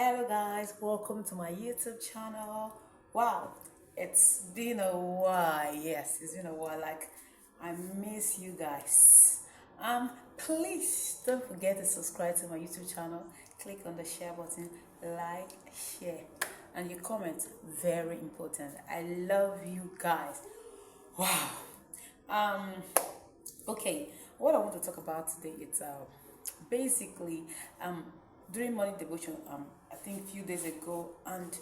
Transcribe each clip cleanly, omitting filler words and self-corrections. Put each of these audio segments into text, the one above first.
Hello guys, welcome to my YouTube channel. Wow, it's been a while. Yes, it's been a while. Like, I miss you guys. Please don't forget to subscribe to my YouTube channel. Click on the share button, like, share, and your comment. Very important. I love you guys. Wow. Um, Okay, what I want to talk about today is basically um during morning devotion I think a few days ago, and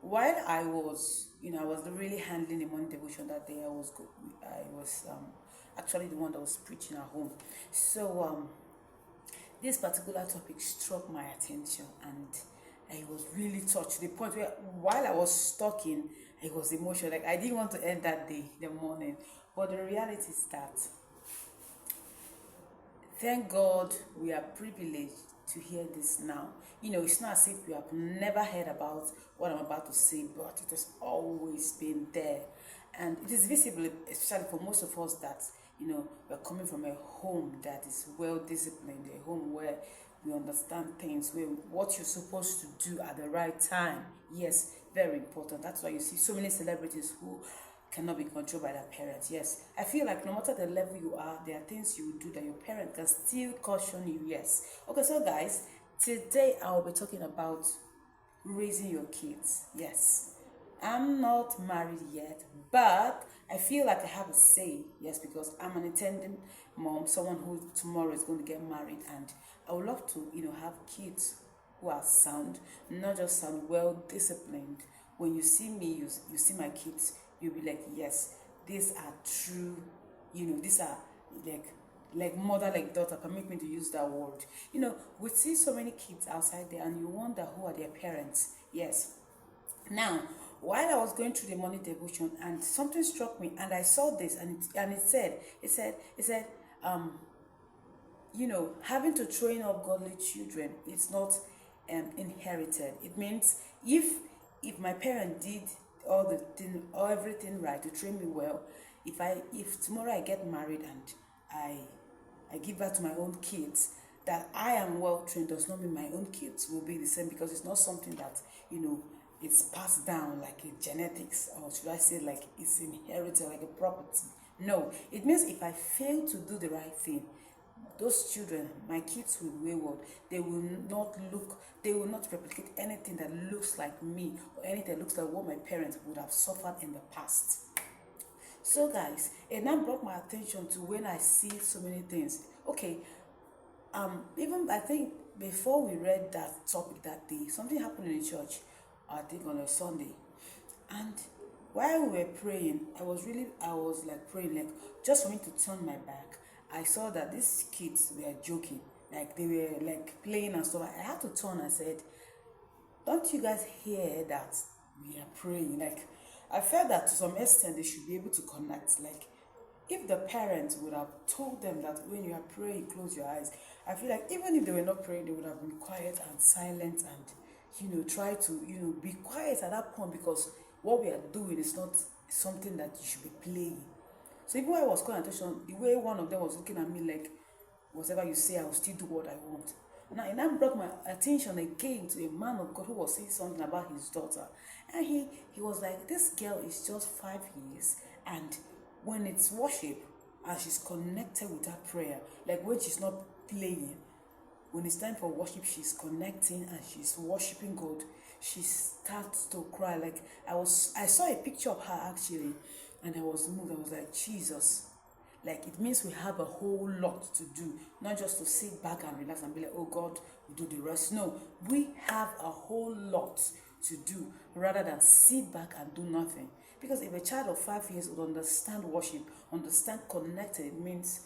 while I was really handling the morning devotion that day. I was actually the one that was preaching at home. So this particular topic struck my attention, and I was really touched to the point where while I was talking, I was emotional. Like, I didn't want to end that day, the morning. But the reality is that thank God we are privileged to hear this now. It's not as if we have never heard about what I'm about to say, but it has always been there. And it is visible, especially for most of us, that, we're coming from a home that is well disciplined, a home where we understand things, where what you're supposed to do at the right time. Yes, very important. That's why you see so many celebrities who cannot be controlled by their parents. Yes, I feel like no matter the level you are, there are things you do that your parent can still caution you. Yes. Okay, so guys, today I'll be talking about raising your kids. Yes. I'm not married yet, but I feel like I have a say. Yes, because I'm an intending mom, someone who tomorrow is going to get married, and I would love to, have kids who are sound, not just sound, well disciplined. When you see me, you see my kids, you'll be like, yes, these are true, these are like mother, like daughter. Permit me to use that word. We see so many kids outside there, and you wonder who are their parents. Yes. Now, while I was going through the morning devotion, and something struck me, and I saw this, and it said, having to train up godly children, it's not inherited. It means if my parent did everything right to train me well, if tomorrow I get married and I I give birth to my own kids, that I am well trained does not mean my own kids will be the same, because it's not something that it's passed down like a genetics, or should I say like it's inherited like a property. No, it means if I fail to do the right thing, those children, my kids, will be wayward. They will not replicate anything that looks like me, or anything that looks like what my parents would have suffered in the past. So guys, it now brought my attention to when I see so many things. Okay, even I think before we read that topic that day, something happened in the church, I think on a Sunday. And while we were praying, I was like praying, like just for me to turn my back. I saw that these kids were joking, like they were like playing and stuff. I had to turn and said, don't you guys hear that we are praying? Like, I felt that to some extent they should be able to connect. Like, if the parents would have told them that when you are praying, close your eyes, I feel like even if they were not praying, they would have been quiet and silent, and try to be quiet at that point, because what we are doing is not something that you should be playing. So even when I was calling attention, the way one of them was looking at me like, whatever you say, I will still do what I want. Now, it now brought my attention again to a man of God who was saying something about his daughter. And he was like, this girl is just 5 years, and when it's worship and she's connected with her prayer, like when she's not playing, when it's time for worship, she's connecting and she's worshiping God, she starts to cry. Like, I saw a picture of her actually, and I was moved. I was like, Jesus. Like, it means we have a whole lot to do, not just to sit back and relax and be like, oh God, we do the rest. No, we have a whole lot to do rather than sit back and do nothing. Because if a child of 5 years would understand worship, understand connected, it means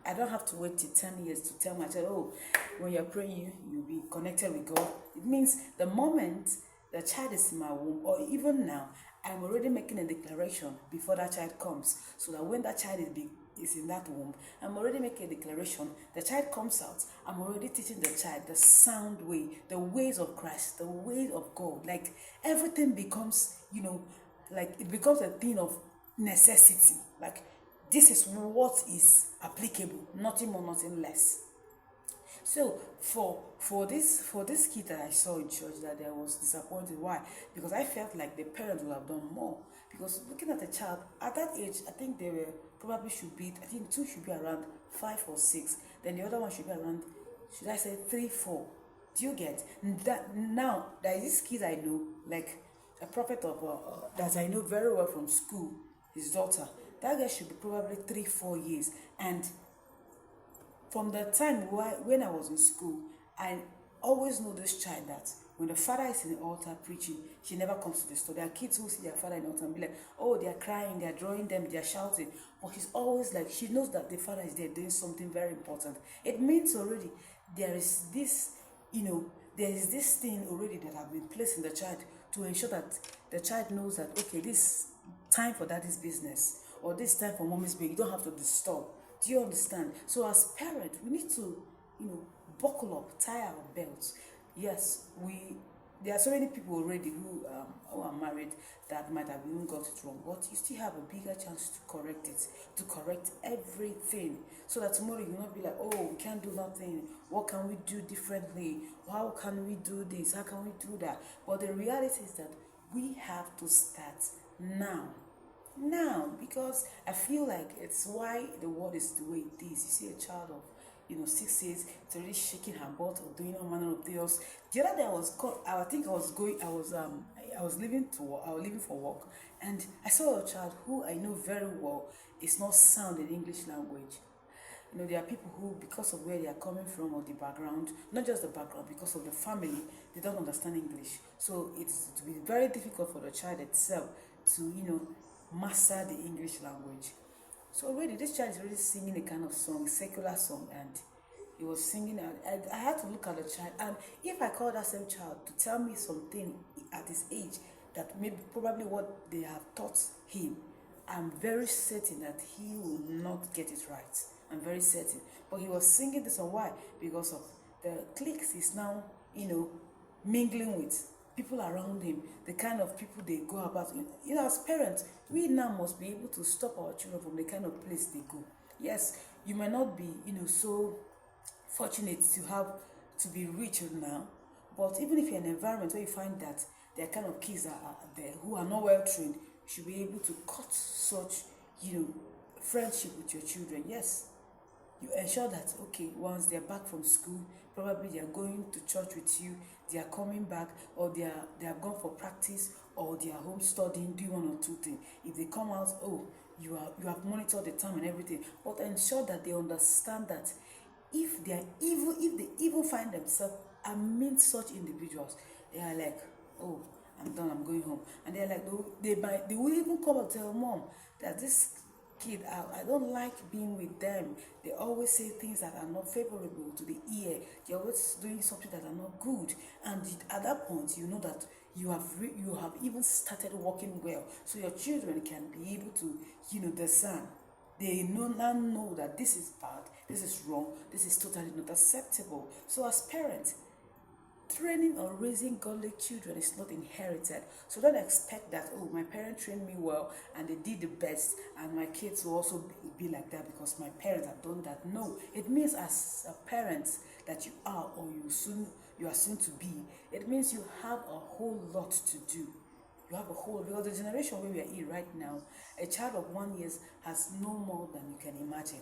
I don't have to wait till 10 years to tell my child, oh, when you're praying, you'll be connected with God. It means the moment the child is in my womb, or even now, I'm already making a declaration before that child comes, so that when that child is in that womb, I'm already making a declaration. The child comes out, I'm already teaching the child the sound way, the ways of Christ, the ways of God. Like, everything becomes, like it becomes a thing of necessity. Like, this is what is applicable, nothing more, nothing less. So for this kid that I saw in church, that I was disappointed. Why? Because I felt like the parents would have done more. Because looking at the child at that age, I think they were probably should be. I think two should be around 5 or 6. Then the other one should be around, should I say 3, 4? Do you get that? Now there is this kid I know, like a prophet of that I know very well from school. His daughter. That girl should be probably 3, 4 years, and from the time when I was in school, I always know this child that when the father is in the altar preaching, she never comes to the store. There are kids who see their father in the altar and be like, oh, they are crying, they are drawing them, they are shouting. But she's always like, she knows that the father is there doing something very important. It means already there is this, there is this thing already that have been placed in the child to ensure that the child knows that, okay, this time for daddy's business, or this time for mommy's baby, you don't have to disturb. Do you understand? So as parents, we need to, buckle up, tie our belts. Yes, there are so many people already who are married that might have even got it wrong, but you still have a bigger chance to correct it, to correct everything, so that tomorrow you will not be like, oh, we can't do nothing. What can we do differently? How can we do this? How can we do that? But the reality is that we have to start now, because I feel like it's why the world is the way it is. You see a child of 6 years, it's already shaking her butt or doing all manner of things. The other day I think I was going, I was leaving to work, I was leaving for work, and I saw a child who I know very well is not sound in English language. There are people who, because of where they are coming from or the background, not just the background, because of the family, they don't understand English. So it will be very difficult for the child itself to, master the English language. So already this child is already singing a kind of song, secular song, and he was singing. I had to look at the child, and if I call that same child to tell me something at his age that maybe probably what they have taught him, I'm very certain that he will not get it right. I'm very certain. But he was singing this song. Why? Because of the cliques he's now, mingling with, people around him, the kind of people they go about. As parents, we now must be able to stop our children from the kind of place they go. Yes, you might not be, so fortunate to be rich now, but even if you're in an environment where you find that there are kind of kids that are there who are not well trained, you should be able to cut such, friendship with your children. Yes, you ensure that, okay, once they're back from school, probably they are going to church with you, they are coming back, or they have gone for practice, or they are home studying, doing one or two things. If they come out, oh, you have monitored the time and everything, but ensure that they understand that if they even find themselves amid such individuals, they are like, oh, I'm done, I'm going home. And they're like, they will even come and tell mom that this kid, I don't like being with them. They always say things that are not favorable to the ear. They're always doing something that are not good. And at that point, you know that you have even started working well, so your children can be able to discern. They now know that this is bad, this is wrong, this is totally not acceptable. So as parents, training or raising godly children is not inherited. So don't expect that, oh, my parents trained me well and they did the best, and my kids will also be like that because my parents have done that. No, it means as a parent that you are, or you are soon to be, it means you have a whole lot to do. You have a whole, because the generation where we are in right now, a child of 1 year has no more than you can imagine.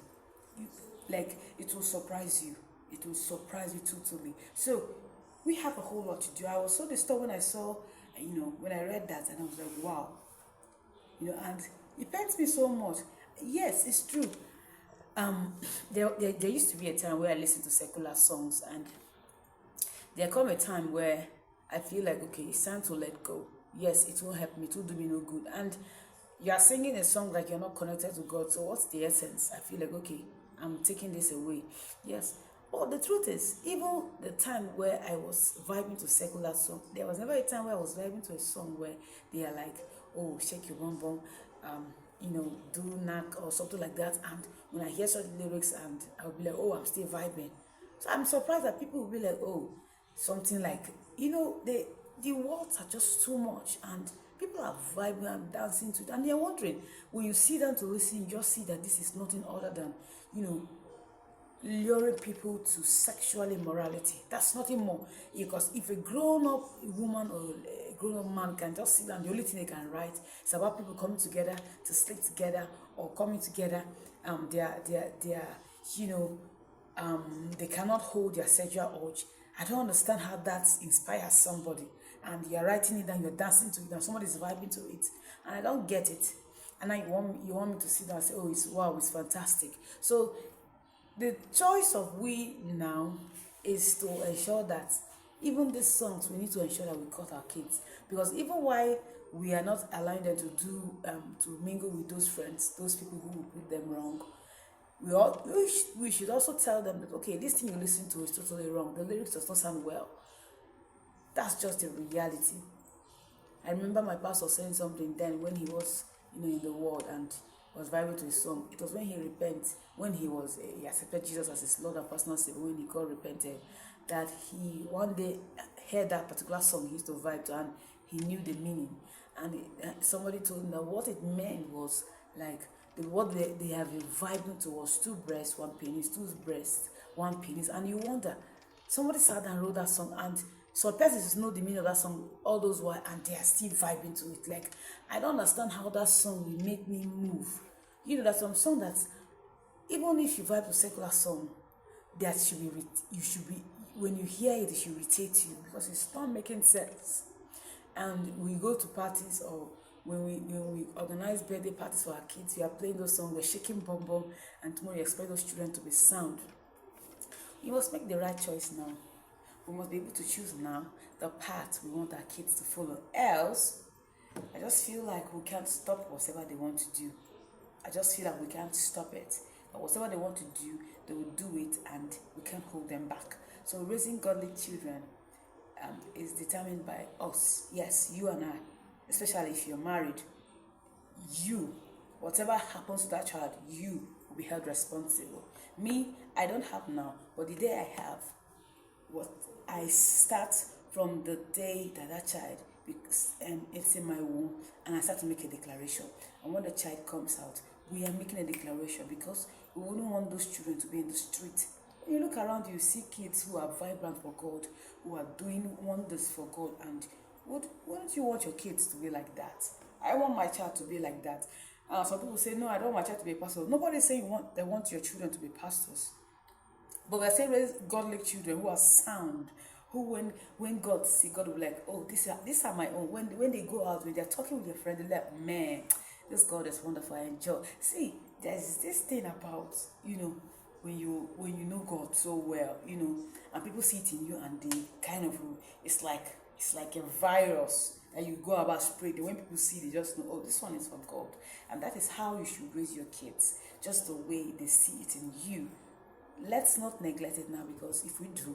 It will surprise you. It will surprise you totally. So we have a whole lot to do. I was so disturbed when I saw, when I read that, and I was like, wow. And it pains me so much. Yes, it's true. There used to be a time where I listened to secular songs, and there come a time where I feel like, okay, it's time to let go. Yes, it won't help me, it will do me no good. And you are singing a song like you're not connected to God, so what's the essence? I feel like, okay, I'm taking this away. Yes, but the truth is, even the time where I was vibing to secular song, there was never a time where I was vibing to a song where they are like, oh, shake your bum bum, do knack or something like that. And when I hear such lyrics, and I'll be like, oh, I'm still vibing. So I'm surprised that people will be like, oh, something like, the words are just too much, and people are vibing and dancing to it, and they're wondering, when you sit down to listen, you just see that this is nothing other than, luring people to sexual immorality. That's nothing more. Because if a grown-up woman or a grown-up man can just sit down, the only thing they can write is about people coming together to sleep together or coming together. You know, they cannot hold their sexual urge. I don't understand how that inspires somebody. And you're writing it down, you're dancing to it, and somebody's vibing to it. And I don't get it. And now you want me to sit down and say, oh, it's fantastic. So the choice of we now is to ensure that even these songs, we need to ensure that we cut our kids. Because even while we are not allowing them to do to mingle with those friends, those people who will put them wrong, we should also tell them that, okay, this thing you listen to is totally wrong. The lyrics does not sound well. That's just the reality. I remember my pastor saying something then when he was, in the world and was viral to his song. It was when he repented, when he accepted Jesus as his Lord and personal Savior, when he got repented, that he one day heard that particular song he used to vibe to, and he knew the meaning. And somebody told him that what it meant was like what they have been vibing to was two breasts, one penis, two breasts, one penis, and you wonder, somebody sat and wrote that song, and some persons know the meaning of that song all those while, and they are still vibing to it. Like, I don't understand how that song will make me move. There's some song that even if you vibe to secular song, that you should be when you hear it should irritate you because it's not making sense. And we go to parties or when we organize birthday parties for our kids, we are playing those songs, we're shaking bum bum, and tomorrow you expect those children to be sound. You must make the right choice now. We must be able to choose now the path we want our kids to follow. Else, I just feel like we can't stop whatever they want to do. I just feel like we can't stop it. But whatever they want to do, they will do it, and we can't hold them back. So raising godly children is determined by us. Yes, you and I. Especially if you're married. You, whatever happens to that child, you will be held responsible. Me, I don't have now, but the day I have, what I start from the day that child it's in my womb, and I start to make a declaration. And when the child comes out, we are making a declaration because we wouldn't want those children to be in the street. When you look around, you see kids who are vibrant for God, who are doing wonders for God, and wouldn't you want your kids to be like that? I want my child to be like that. Some people say, no, I don't want my child to be a pastor. Nobody's saying they want your children to be pastors. But we're saying raise godly children who are sound, who when God see, God will be like, oh, these are my own. When they go out, when they're talking with their friend, they're like, man, this God is wonderful, I enjoy. See, there's this thing about, when you know God so well, and people see it in you, and they kind of, it's like a virus that you go about spreading. When people see, they just know, oh, this one is from God. And that is how you should raise your kids, just the way they see it in you. Let's not neglect it now, because if we do,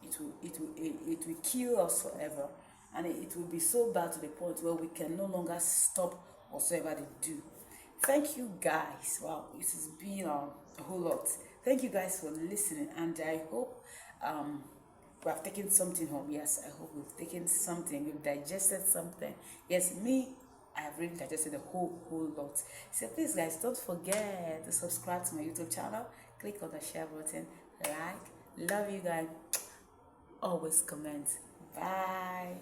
it will kill us forever, and it will be so bad to the point where we can no longer stop whatsoever they do. Thank you guys. Wow, it has been a whole lot. Thank you guys for listening, and I hope we have taken something home. Yes, I hope we've taken something, we've digested something. Yes, me, I have really digested a whole lot. So please guys, don't forget to subscribe to my YouTube channel, click on the share button, like. Love you guys. Always comment. Bye.